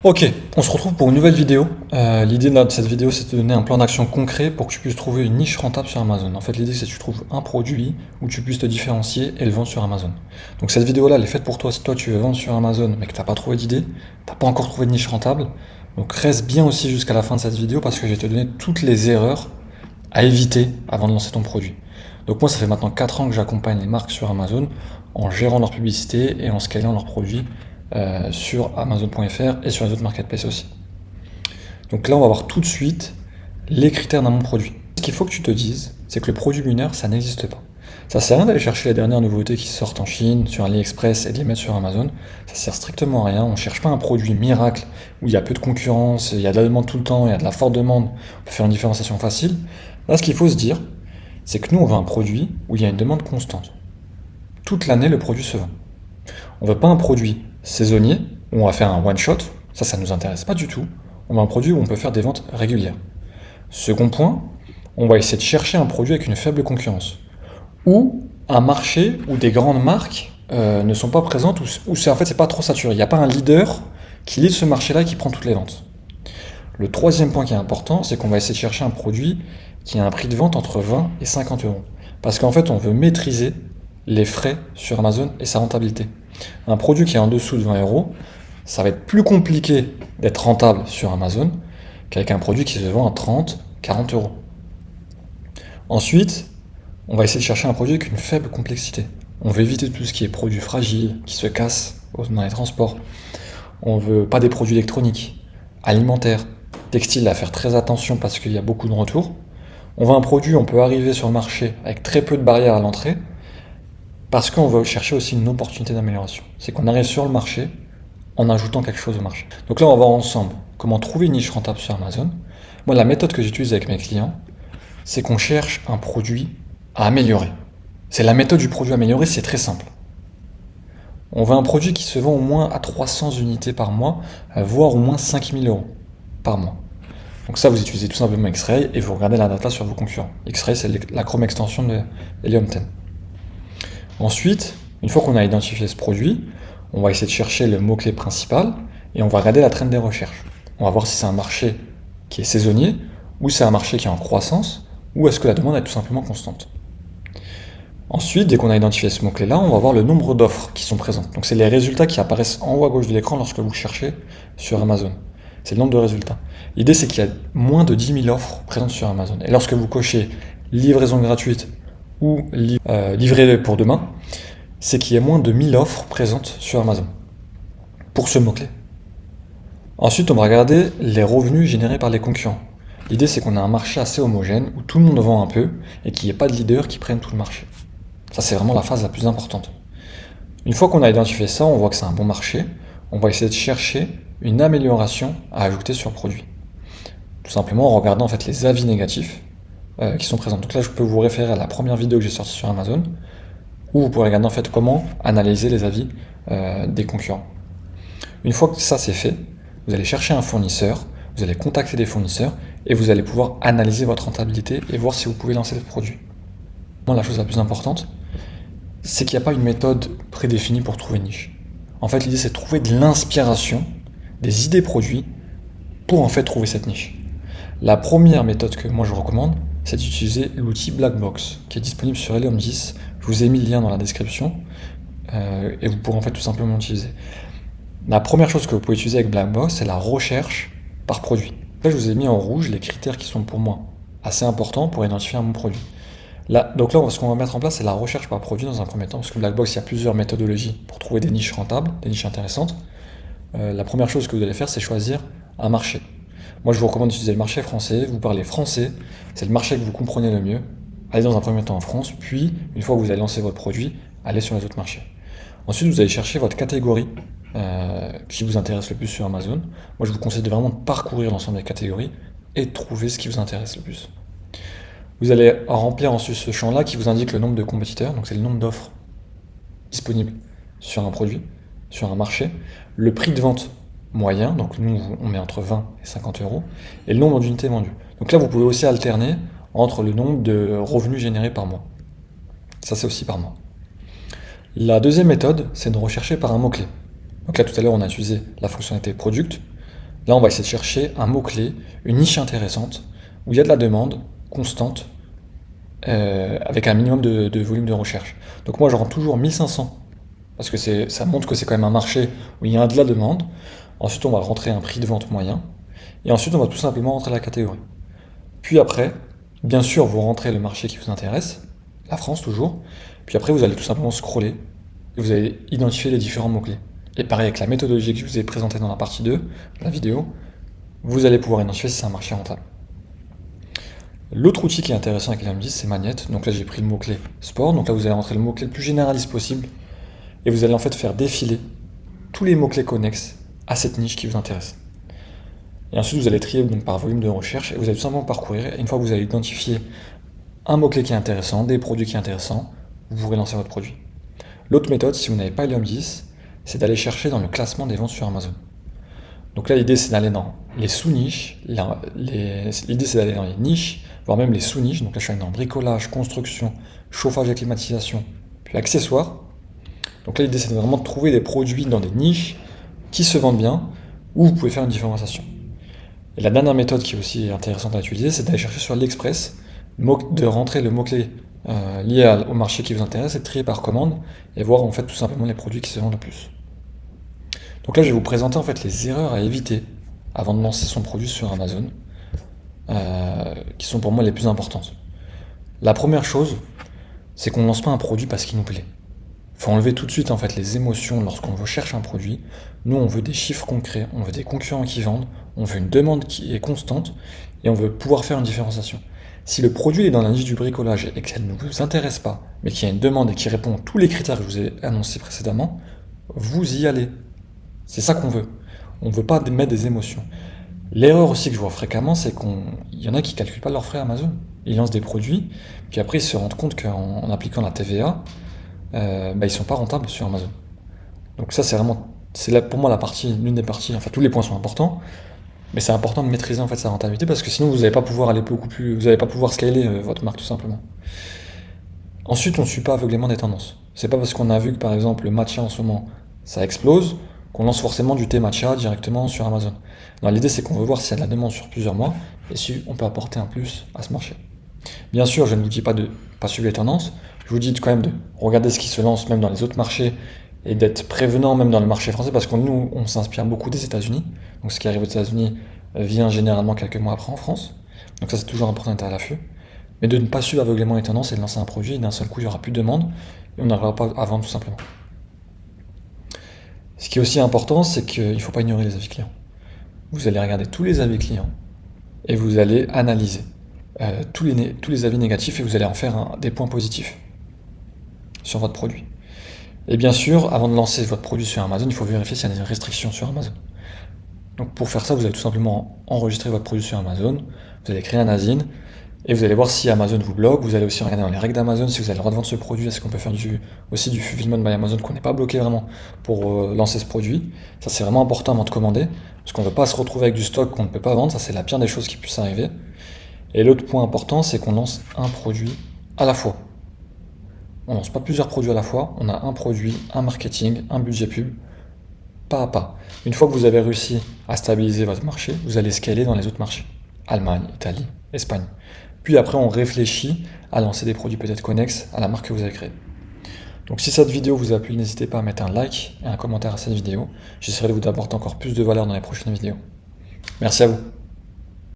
Ok, on se retrouve pour une nouvelle vidéo. L'idée de cette vidéo, c'est de te donner un plan d'action concret pour que tu puisses trouver une niche rentable sur Amazon. En fait, l'idée, c'est que tu trouves un produit où tu puisses te différencier et le vendre sur Amazon. Donc cette vidéo-là, elle est faite pour toi si toi tu veux vendre sur Amazon mais que tu n'as pas trouvé d'idée, tu n'as pas encore trouvé de niche rentable. Donc reste bien aussi jusqu'à la fin de cette vidéo parce que je vais te donner toutes les erreurs à éviter avant de lancer ton produit. Donc moi, ça fait maintenant 4 ans que j'accompagne les marques sur Amazon en gérant leur publicité et en scalant leurs produits sur Amazon.fr et sur les autres marketplaces aussi. Donc là, on va voir tout de suite les critères d'un bon produit. Ce qu'il faut que tu te dises, c'est que le produit lunaire, ça n'existe pas. Ça sert à rien d'aller chercher les dernières nouveautés qui sortent en Chine, sur AliExpress et de les mettre sur Amazon. Ça sert strictement à rien. On ne cherche pas un produit miracle où il y a peu de concurrence, il y a de la demande tout le temps, il y a de la forte demande. On peut faire une différenciation facile. Là, ce qu'il faut se dire, c'est que nous, on veut un produit où il y a une demande constante. Toute l'année, le produit se vend. On ne veut pas un produit saisonnier où on va faire un one-shot. Ça ne nous intéresse pas du tout. On veut un produit où on peut faire des ventes régulières. Second point, on va essayer de chercher un produit avec une faible concurrence. Ou un marché où des grandes marques ne sont pas présentes, où c'est, en fait, c'est pas trop saturé. Il n'y a pas un leader qui lead ce marché-là et qui prend toutes les ventes. Le troisième point qui est important, c'est qu'on va essayer de chercher un produit qui a un prix de vente entre 20 et 50 euros. Parce qu'en fait, on veut maîtriser les frais sur Amazon et sa rentabilité. Un produit qui est en dessous de 20 euros, ça va être plus compliqué d'être rentable sur Amazon qu'avec un produit qui se vend à 30, 40 euros. Ensuite, on va essayer de chercher un produit avec une faible complexité. On veut éviter tout ce qui est produits fragiles, qui se cassent dans les transports. On veut pas des produits électroniques, alimentaires, textiles, à faire très attention parce qu'il y a beaucoup de retours. On veut un produit où on peut arriver sur le marché avec très peu de barrières à l'entrée parce qu'on veut chercher aussi une opportunité d'amélioration. C'est qu'on arrive sur le marché en ajoutant quelque chose au marché. Donc là, on va voir ensemble comment trouver une niche rentable sur Amazon. Moi, la méthode que j'utilise avec mes clients, c'est qu'on cherche un produit à améliorer. C'est la méthode du produit amélioré, c'est très simple. On veut un produit qui se vend au moins à 300 unités par mois, voire au moins 5000 euros par mois. Donc ça, vous utilisez tout simplement X-Ray et vous regardez la data sur vos concurrents. X-Ray, c'est la Chrome extension de Helium 10. Ensuite, une fois qu'on a identifié ce produit, on va essayer de chercher le mot-clé principal et on va regarder la trend des recherches. On va voir si c'est un marché qui est saisonnier ou c'est un marché qui est en croissance ou est-ce que la demande est tout simplement constante. Ensuite, dès qu'on a identifié ce mot-clé-là, on va voir le nombre d'offres qui sont présentes. Donc c'est les résultats qui apparaissent en haut à gauche de l'écran lorsque vous cherchez sur Amazon. C'est le nombre de résultats. L'idée, c'est qu'il y a moins de 10 000 offres présentes sur Amazon. Et lorsque vous cochez livraison gratuite ou livré pour demain, c'est qu'il y a moins de 1000 offres présentes sur Amazon pour ce mot-clé. Ensuite, on va regarder les revenus générés par les concurrents. L'idée, c'est qu'on a un marché assez homogène où tout le monde vend un peu et qu'il n'y ait pas de leader qui prenne tout le marché. Ça, c'est vraiment la phase la plus importante. Une fois qu'on a identifié ça, on voit que c'est un bon marché, on va essayer de chercher une amélioration à ajouter sur le produit. Tout simplement en regardant en fait les avis négatifs qui sont présents. Donc là, je peux vous référer à la première vidéo que j'ai sortie sur Amazon, où vous pourrez regarder en fait comment analyser les avis des concurrents. Une fois que ça c'est fait, vous allez chercher un fournisseur, vous allez contacter des fournisseurs et vous allez pouvoir analyser votre rentabilité et voir si vous pouvez lancer le produit. Moi, la chose la plus importante, c'est qu'il n'y a pas une méthode prédéfinie pour trouver une niche. En fait, l'idée c'est de trouver de l'inspiration, des idées produits pour en fait trouver cette niche. La première méthode que moi je recommande, c'est d'utiliser l'outil Blackbox qui est disponible sur Helium 10. Je vous ai mis le lien dans la description et vous pourrez en fait tout simplement l'utiliser. La première chose que vous pouvez utiliser avec Blackbox, c'est la recherche par produit. Là, je vous ai mis en rouge les critères qui sont pour moi assez importants pour identifier un bon produit. Donc là, ce qu'on va mettre en place, c'est la recherche par produit dans un premier temps, parce que Blackbox, il y a plusieurs méthodologies pour trouver des niches rentables, des niches intéressantes. La première chose que vous allez faire, c'est choisir un marché. Moi, je vous recommande d'utiliser le marché français. Vous parlez français, c'est le marché que vous comprenez le mieux. Allez dans un premier temps en France, puis, une fois que vous avez lancé votre produit, allez sur les autres marchés. Ensuite, vous allez chercher votre catégorie qui vous intéresse le plus sur Amazon. Moi, je vous conseille de vraiment parcourir l'ensemble des catégories et de trouver ce qui vous intéresse le plus. Vous allez remplir ensuite ce champ-là qui vous indique le nombre de compétiteurs, donc c'est le nombre d'offres disponibles sur un produit, sur un marché, le prix de vente moyen, donc nous on met entre 20 et 50 euros, et le nombre d'unités vendues. Donc là vous pouvez aussi alterner entre le nombre de revenus générés par mois. Ça c'est aussi par mois. La deuxième méthode, c'est de rechercher par un mot-clé. Donc là tout à l'heure on a utilisé la fonctionnalité product. Là, on va essayer de chercher un mot-clé, une niche intéressante, où il y a de la demande constante, avec un minimum de volume de recherche. Donc moi, je rentre toujours 1500, parce que ça montre que c'est quand même un marché où il y a de la demande. Ensuite, on va rentrer un prix de vente moyen. Et ensuite, on va tout simplement rentrer la catégorie. Puis après, bien sûr, vous rentrez le marché qui vous intéresse, la France toujours. Puis après, vous allez tout simplement scroller et vous allez identifier les différents mots-clés. Et pareil, avec la méthodologie que je vous ai présentée dans la partie 2 de la vidéo, vous allez pouvoir identifier si c'est un marché rentable. L'autre outil qui est intéressant avec LM10, c'est Magnette. Donc là, j'ai pris le mot-clé sport. Donc là, vous allez rentrer le mot-clé le plus généraliste possible. Et vous allez en fait faire défiler tous les mots-clés connexes à cette niche qui vous intéresse. Et ensuite, vous allez trier donc, par volume de recherche et vous allez tout simplement parcourir. Et une fois que vous avez identifié un mot-clé qui est intéressant, des produits qui sont intéressants, vous pourrez lancer votre produit. L'autre méthode, si vous n'avez pas Helium 10, c'est d'aller chercher dans le classement des ventes sur Amazon. Donc là, l'idée, c'est d'aller dans les sous-niches. L'idée, c'est d'aller dans les niches, voire même les sous-niches. Donc là, je suis allé dans bricolage, construction, chauffage et climatisation, puis accessoires. Donc là, l'idée, c'est vraiment de trouver des produits dans des niches qui se vendent bien, où vous pouvez faire une différenciation. Et la dernière méthode qui est aussi intéressante à utiliser, c'est d'aller chercher sur AliExpress, de rentrer le mot-clé lié au marché qui vous intéresse et de trier par commande et voir en fait tout simplement les produits qui se vendent le plus. Donc là, je vais vous présenter en fait les erreurs à éviter avant de lancer son produit sur Amazon, qui sont pour moi les plus importantes. La première chose, c'est qu'on ne lance pas un produit parce qu'il nous plaît. Il faut enlever tout de suite en fait les émotions lorsqu'on cherche un produit. Nous, on veut des chiffres concrets, on veut des concurrents qui vendent, on veut une demande qui est constante et on veut pouvoir faire une différenciation. Si le produit est dans la niche du bricolage et qu'elle ne vous intéresse pas, mais qu'il y a une demande et qui répond à tous les critères que je vous ai annoncés précédemment, vous y allez. C'est ça qu'on veut. On ne veut pas mettre des émotions. L'erreur aussi que je vois fréquemment, c'est qu'il y en a qui ne calculent pas leurs frais Amazon. Ils lancent des produits, puis après ils se rendent compte qu'en appliquant la TVA, ils ne sont pas rentables sur Amazon. Donc ça, c'est là, pour moi l'une des parties, enfin tous les points sont importants, mais c'est important de maîtriser en fait sa rentabilité parce que sinon vous n'allez pas pouvoir aller beaucoup plus, vous n'allez pas pouvoir scaler votre marque tout simplement. Ensuite, on ne suit pas aveuglément des tendances. C'est pas parce qu'on a vu que par exemple le matcha en ce moment ça explose qu'on lance forcément du thé matcha directement sur Amazon. Non, l'idée c'est qu'on veut voir s'il y a de la demande sur plusieurs mois et si on peut apporter un plus à ce marché. Bien sûr, je ne vous dis pas de pas suivre les tendances, je vous dis quand même de regarder ce qui se lance même dans les autres marchés et d'être prévenant même dans le marché français parce que nous, on s'inspire beaucoup des États-Unis. Donc ce qui arrive aux États-Unis vient généralement quelques mois après en France. Donc ça, c'est toujours important d'être à l'affût. Mais de ne pas suivre aveuglément les tendances et de lancer un produit et d'un seul coup, il n'y aura plus de demande et on n'arrivera pas à vendre tout simplement. Ce qui est aussi important, c'est qu'il ne faut pas ignorer les avis clients. Vous allez regarder tous les avis clients et vous allez analyser tous les avis négatifs et vous allez en faire des points positifs sur votre produit. Et bien sûr, avant de lancer votre produit sur Amazon, il faut vérifier s'il y a des restrictions sur Amazon. Donc pour faire ça, vous allez tout simplement enregistrer votre produit sur Amazon, vous allez créer un ASIN, et vous allez voir si Amazon vous bloque, vous allez aussi regarder dans les règles d'Amazon si vous avez le droit de vendre ce produit, est-ce qu'on peut faire aussi du fulfillment by Amazon, qu'on n'est pas bloqué vraiment pour lancer ce produit. Ça c'est vraiment important avant de commander, parce qu'on ne veut pas se retrouver avec du stock qu'on ne peut pas vendre, ça c'est la pire des choses qui puissent arriver. Et l'autre point important, c'est qu'on lance un produit à la fois. On lance pas plusieurs produits à la fois, on a un produit, un marketing, un budget pub, pas à pas. Une fois que vous avez réussi à stabiliser votre marché, vous allez scaler dans les autres marchés. Allemagne, Italie, Espagne. Puis après, on réfléchit à lancer des produits peut-être connexes à la marque que vous avez créée. Donc si cette vidéo vous a plu, n'hésitez pas à mettre un like et un commentaire à cette vidéo. J'essaierai de vous apporter encore plus de valeur dans les prochaines vidéos. Merci à vous.